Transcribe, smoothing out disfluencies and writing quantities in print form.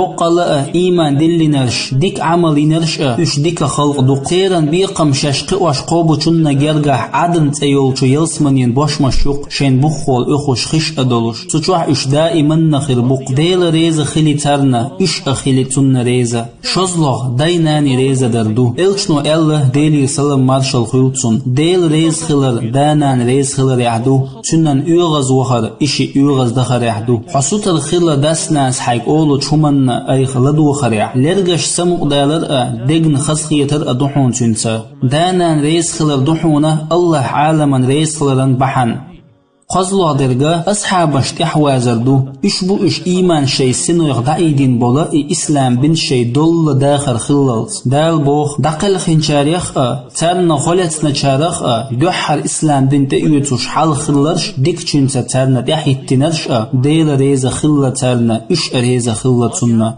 وقال إيمان دل نرش ديك عمل نرش إش ديك خلق دو قيرا بيقم ششق واشقوب چون نجرجح عدن تيول شو يلسمنين باش مشوق شين بخول إخوش خش أدلوش سوچوح إش دائما نخير بق ديل ريز خلي ترنا إش أخلي تن ريزا شزلغ دايناني ريزا دردو إلشنو الله ديلي سلام مارشال خيلتسون ديل ريز خلر دانان ريز خلر يعدو تنن يغز وخر إشي يغز دخر يعدو حسوت الخلر داس ناس حيق أولو چومن أي خلدو خريع لرجش سمو دالر دقن خسخيتر أدوحون تنسا دانان ريز خلر دوحونا الله عالما ريز خلرن بحن قزلو درجة أصحاب اشتحوا زردو إشبو إش إيمان شيء سنو يغدعيدين بولا إسلام بن شيء دول داخل خلالز دال بوخ دقل خنشاريخ تارنا خلتنا شارخ دوحر إسلام دين تأيوتوش حال خلالش ديك چنسا تارنا دحيت تنرش ديل ريز خلال تارنا إش ريز خلال تنا